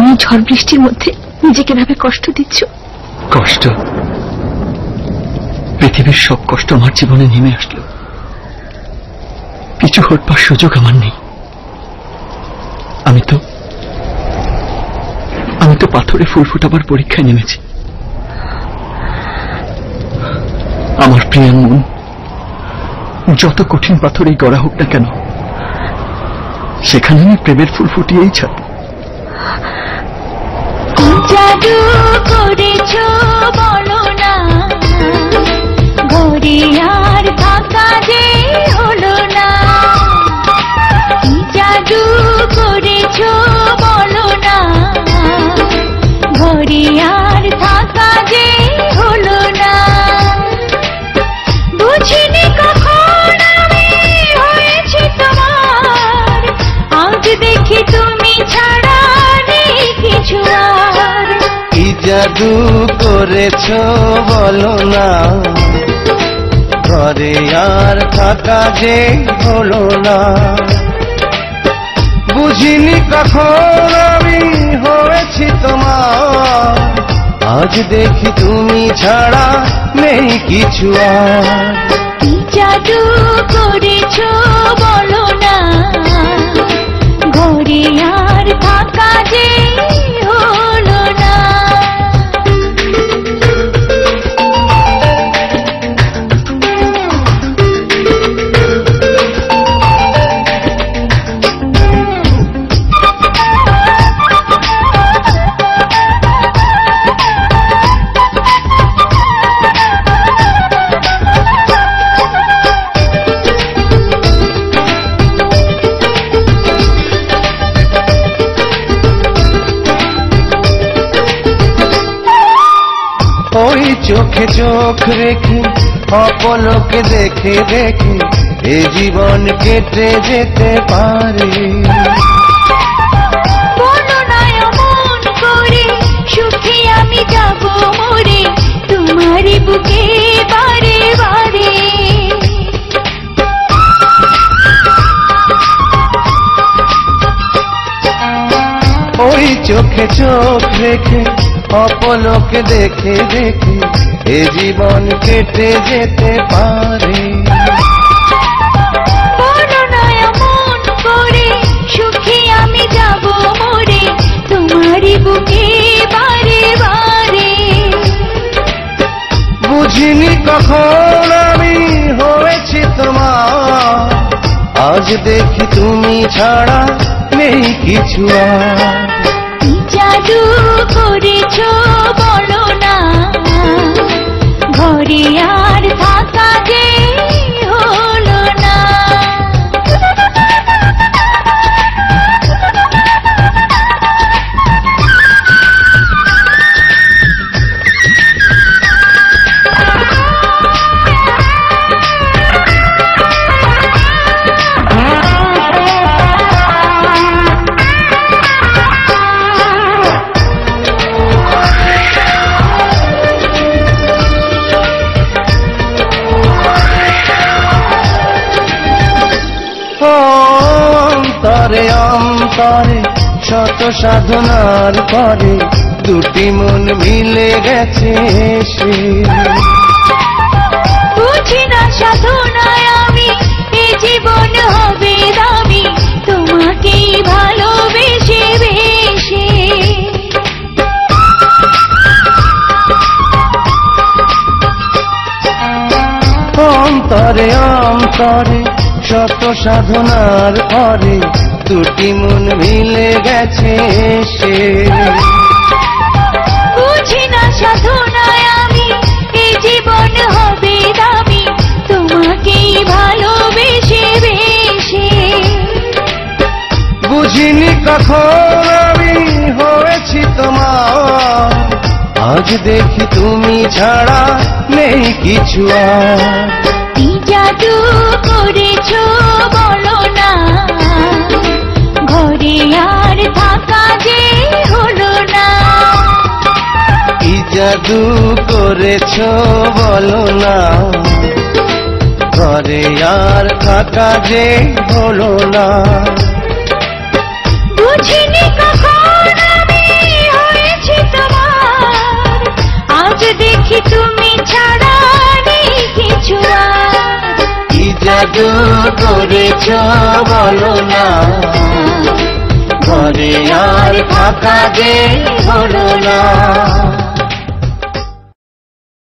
তুমি ঝড় বৃষ্টির মধ্যে নিজেকে ভাবে কষ্ট দিচ্ছ। কষ্ট? পৃথিবীর সব কষ্ট আমার জীবনে নেমে আসলো, কিছু হটবার সুযোগ আমার নেই। আমি তো পাথরে ফুল ফোটাবার পরীক্ষায় নেমেছি। আমার প্রিয় মন, যত কঠিন পাথরেই গড়া হোক না কেন, সেখানে আমি প্রেমের ফুল ফুটিয়েই ছাড়ব। জাদু করেছ বলো না, ঘরে আর থাকা যে হলো না। জাদু করেছ বলো না, ঘরে আর থাকা যে হলো না। বুঝিনি কখন আমি হয়েছি তোমার, আজ দেখি তুমি ছাড়া নেই কিছু আর। কি জাদু করেছ বলো না, ঘরে আর থাকা যে হলো না। বুঝিনি কখন আমি হয়েছি তোমার, আজ দেখি তুমি ছাড়া নেই কিছু আর। কি জাদু করেছ বলো না, ঘরে আর থাকা যে হলো না। ওই চোখে চোখ রেখে অপলকে দেখে দেখে এ জীবন কেটে যেতে পারে। বলো না এমন করে, সুখে আমি যাব মরে তোমারই বুকে বারে বারে। ওই চোখে চোখ রেখে অপলকে দেখে দেখে এ জীবন কেটে যেতে পারে। বলো না এমন করে, সুখে আমি যাব মরে তোমারই বুকে বারে বারে। বুঝিনি কখন আমি হয়েছি তোমার, আজ দেখি তুমি ছাড়া নেই কিছু আর। কি জাদু করেছ বলো না, ঘরে আর থাকা যে হলো না। অন্তরে অন্তরে শত সাধনার পরে দুটি মন মিলে গেছে সে। বুঝি না সাধনায় আমি এ জীবন হবে দামি, তোমাকেই ভালোবেসে বেশে। অন্তরে অন্তরে শত সাধনার পরে দুটি মন মিলে গেছে সে। বুঝি না সাধনায় আমি এ জীবন হবে দামি, তোমাকেই ভালোবেসে বেশে। বুঝিনি কখন আমি হয়েছি তোমার, আজ দেখি তুমি ছাড়া নেই কিছু আর। কি জাদু করেছ বলো না, ঘরে আর থাকা যে হলো না। কি জাদু করেছ বলো না, ঘরে আর থাকা যে হলো না। বুঝিনি কখন আমি আজ দেখি তুমি ছাড়া নেই কিছু আর। কি জাদু করেছ বলো না, ঘরে আর থাকা যে হলো না।